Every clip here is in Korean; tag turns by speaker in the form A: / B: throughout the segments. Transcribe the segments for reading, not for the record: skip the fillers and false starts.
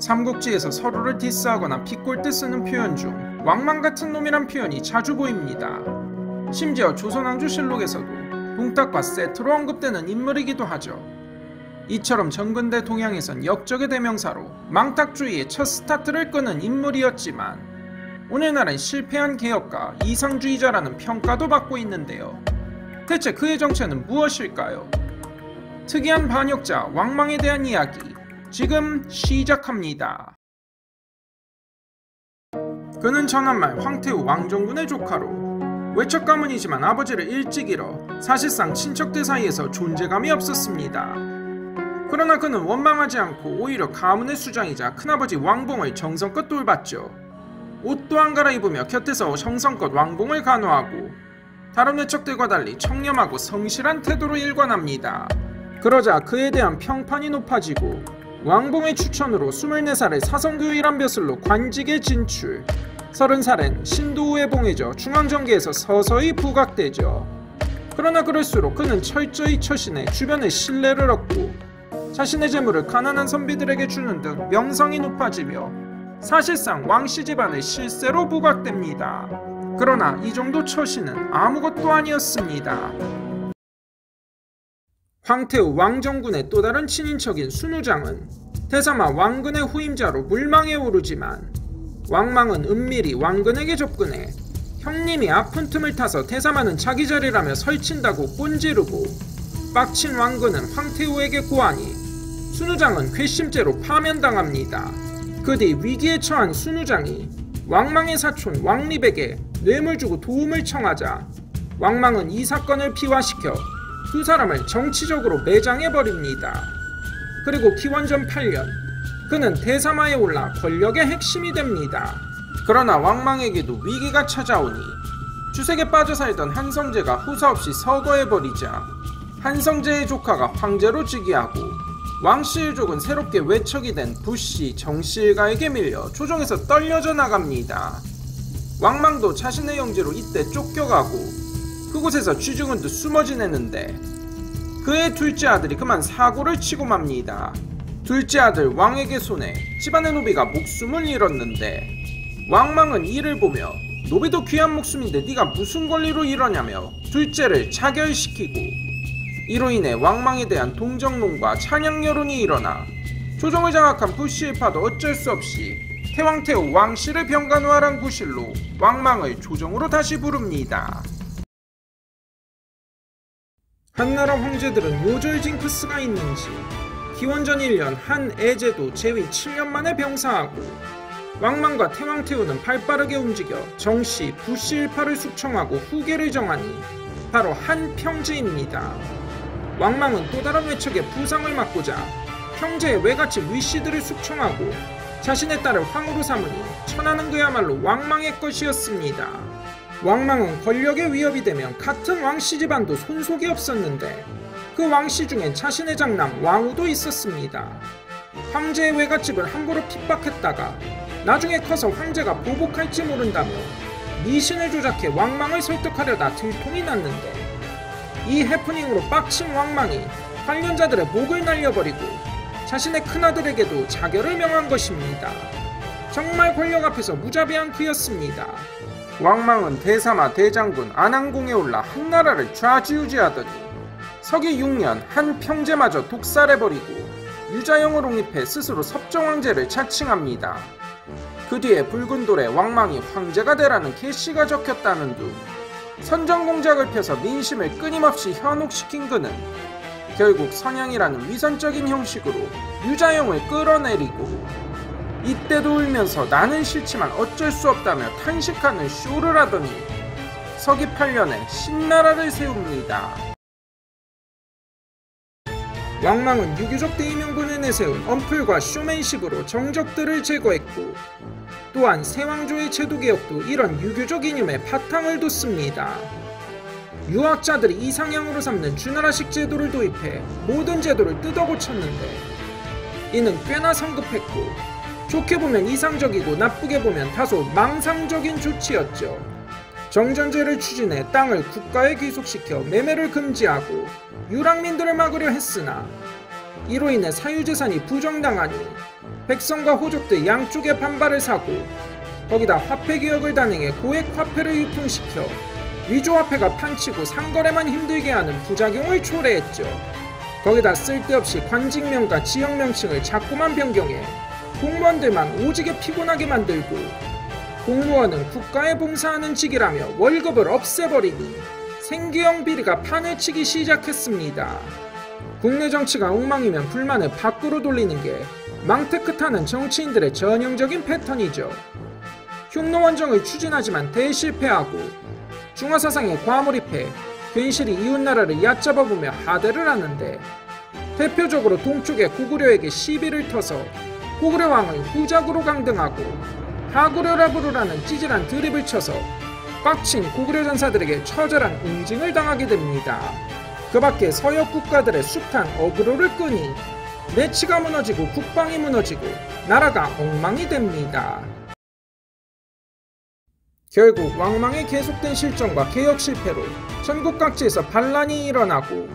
A: 삼국지에서 서로를 디스하거나 비꼴 때 쓰는 표현 중 왕망 같은 놈이란 표현이 자주 보입니다. 심지어 조선왕조실록에서도 동탁과 세트로 언급되는 인물이기도 하죠. 이처럼 전근대 동양에선 역적의 대명사로 망탁주의의 첫 스타트를 끄는 인물이었지만 오늘날은 실패한 개혁가 이상주의자라는 평가도 받고 있는데요. 대체 그의 정체는 무엇일까요? 특이한 반역자 왕망에 대한 이야기 지금 시작합니다. 그는 전한말 황태후 왕정군의 조카로 외척 가문이지만 아버지를 일찍 잃어 사실상 친척들 사이에서 존재감이 없었습니다. 그러나 그는 원망하지 않고 오히려 가문의 수장이자 큰아버지 왕봉을 정성껏 돌봤죠. 옷도 안 갈아입으며 곁에서 정성껏 왕봉을 간호하고 다른 외척들과 달리 청렴하고 성실한 태도로 일관합니다. 그러자 그에 대한 평판이 높아지고 왕봉의 추천으로 24살의 사성교이란 벼슬로 관직에 진출, 30살엔 신도후에 봉해져 중앙정계에서 서서히 부각되죠. 그러나 그럴수록 그는 철저히 처신해 주변의 신뢰를 얻고 자신의 재물을 가난한 선비들에게 주는 등 명성이 높아지며 사실상 왕씨 집안의 실세로 부각됩니다. 그러나 이 정도 처신은 아무것도 아니었습니다. 황태후 왕정군의 또 다른 친인척인 순우장은 대사마 왕근의 후임자로 물망에 오르지만 왕망은 은밀히 왕근에게 접근해 형님이 아픈 틈을 타서 대사마는 자기 자리라며 설친다고 꼰지르고 빡친 왕근은 황태후에게 고하니 순우장은 괘씸죄로 파면당합니다. 그 뒤 위기에 처한 순우장이 왕망의 사촌 왕립에게 뇌물 주고 도움을 청하자 왕망은 이 사건을 비화시켜 두 사람을 정치적으로 매장해버립니다. 그리고 기원전 8년 그는 대사마에 올라 권력의 핵심이 됩니다. 그러나 왕망에게도 위기가 찾아오니 주색에 빠져 살던 한성재가 후사없이 서거해버리자 한성재의 조카가 황제로 즉위하고 왕씨 일족은 새롭게 외척이 된 부씨 정씨일가에게 밀려 조정에서 떨려져 나갑니다. 왕망도 자신의 영지로 이때 쫓겨가고 그곳에서 쥐죽은 듯 숨어 지내는데 그의 둘째 아들이 그만 사고를 치고 맙니다. 둘째 아들 왕에게 손해 집안의 노비가 목숨을 잃었는데 왕망은 이를 보며 노비도 귀한 목숨인데 네가 무슨 권리로 이러냐며 둘째를 자결시키고 이로 인해 왕망에 대한 동정론과 찬양 여론이 일어나 조정을 장악한 부씨일파도 어쩔 수 없이 태왕태후 왕씨를 병간호하란 구실로 왕망을 조정으로 다시 부릅니다. 한나라 황제들은 모절 징크스가 있는지 기원전 1년 한 애제도 재위 7년 만에 병사하고 왕망과 태왕태후는 발빠르게 움직여 정씨, 부씨일파를 숙청하고 후계를 정하니 바로 한평제입니다. 왕망은 또 다른 외척의 부상을 막고자 평제의 외갓집 위씨들을 숙청하고 자신의 딸을 황후로 삼으니 천하는 그야말로 왕망의 것이었습니다. 왕망은 권력의 위협이 되면 같은 왕씨 집안도 손속이 없었는데 그 왕씨 중엔 자신의 장남 왕후도 있었습니다. 황제의 외갓집을 함부로 핍박했다가 나중에 커서 황제가 보복할지 모른다며 미신을 조작해 왕망을 설득하려다 들통이 났는데 이 해프닝으로 빡친 왕망이 관련자들의 목을 날려버리고 자신의 큰아들에게도 자결을 명한 것입니다. 정말 권력 앞에서 무자비한 그였습니다. 왕망은 대사마 대장군 안항공에 올라 한나라를 좌지우지하더니 서기 6년 한평제마저 독살해버리고 유자영을 옹립해 스스로 섭정왕제를 자칭합니다. 그 뒤에 붉은 돌에 왕망이 황제가 되라는 계시가 적혔다는 둥 선전공작을 펴서 민심을 끊임없이 현혹시킨 그는 결국 선양이라는 위선적인 형식으로 유자영을 끌어내리고 이때도 울면서 나는 싫지만 어쩔 수 없다며 탄식하는 쇼를 하더니 서기 8년에 신나라를 세웁니다. 왕망은 유교적 대의명분을 내세운 언플과 쇼맨십으로 정적들을 제거했고 또한 세왕조의 제도개혁도 이런 유교적 이념에 바탕을 뒀습니다. 유학자들이 이상향으로 삼는 주나라식 제도를 도입해 모든 제도를 뜯어고쳤는데 이는 꽤나 성급했고 좋게 보면 이상적이고 나쁘게 보면 다소 망상적인 조치였죠. 정전제를 추진해 땅을 국가에 귀속시켜 매매를 금지하고 유랑민들을 막으려 했으나 이로 인해 사유재산이 부정당하니 백성과 호족들 양쪽의 반발을 사고 거기다 화폐개혁을 단행해 고액 화폐를 유통시켜 위조화폐가 판치고 상거래만 힘들게 하는 부작용을 초래했죠. 거기다 쓸데없이 관직명과 지역명칭을 자꾸만 변경해 공무원들만 오지게 피곤하게 만들고 공무원은 국가에 봉사하는 직이라며 월급을 없애버리니 생계형 비리가 판을 치기 시작했습니다. 국내 정치가 엉망이면 불만을 밖으로 돌리는 게 망테크 타는 정치인들의 전형적인 패턴이죠. 흉노원정을 추진하지만 대실패하고 중화사상에 과몰입해 괜시리 이웃나라를 얕잡아보며 하대를 하는데 대표적으로 동쪽의 고구려에게 시비를 터서 고구려 왕을 후작으로 강등하고 하구려라 부르라는 찌질한 드립을 쳐서 꽉친 고구려 전사들에게 처절한 응징을 당하게 됩니다. 그 밖에 서역 국가들의 숱한 어그로를 끄니 내치가 무너지고 국방이 무너지고 나라가 엉망이 됩니다. 결국 왕망의 계속된 실정과 개혁 실패로 전국 각지에서 반란이 일어나고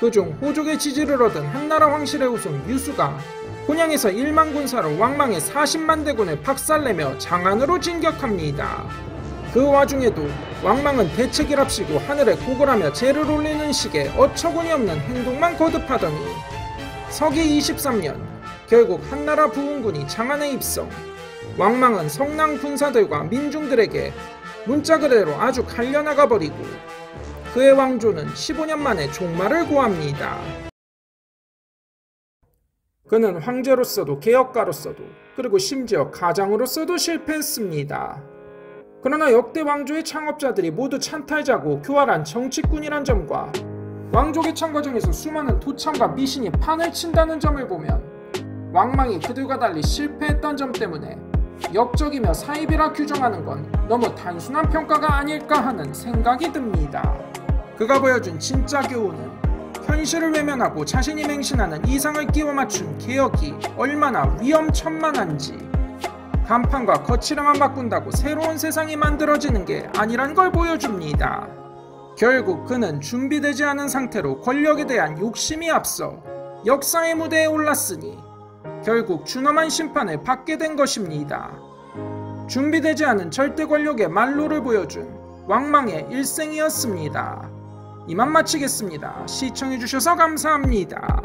A: 그중 호족의 지지를 얻은 한나라 황실의 후손 유수가 곤양에서 1만 군사로 왕망의 40만 대군을 박살내며 장안으로 진격합니다. 그 와중에도 왕망은 대책이랍시고 하늘에 고글하며 재를 올리는 식의 어처구니 없는 행동만 거듭하더니 서기 23년 결국 한나라 부흥군이 장안에 입성. 왕망은 성남 군사들과 민중들에게 문자 그대로 아주 갈려나가 버리고 그의 왕조는 15년 만에 종말을 고합니다. 그는 황제로서도 개혁가로서도 그리고 심지어 가장으로서도 실패했습니다. 그러나 역대 왕조의 창업자들이 모두 찬탈자고 교활한 정치꾼이란 점과 왕조 개창 과정에서 수많은 도청과 미신이 판을 친다는 점을 보면 왕망이 그들과 달리 실패했던 점 때문에 역적이며 사입이라 규정하는 건 너무 단순한 평가가 아닐까 하는 생각이 듭니다. 그가 보여준 진짜 교훈은 현실을 외면하고 자신이 맹신하는 이상을 끼워 맞춘 개혁이 얼마나 위험천만한지, 간판과 거칠어만 바꾼다고 새로운 세상이 만들어지는 게 아니란 걸 보여줍니다. 결국 그는 준비되지 않은 상태로 권력에 대한 욕심이 앞서 역사의 무대에 올랐으니 결국 준엄한 심판을 받게 된 것입니다. 준비되지 않은 절대 권력의 만로를 보여준 왕망의 일생이었습니다. 이만 마치겠습니다. 시청해주셔서 감사합니다.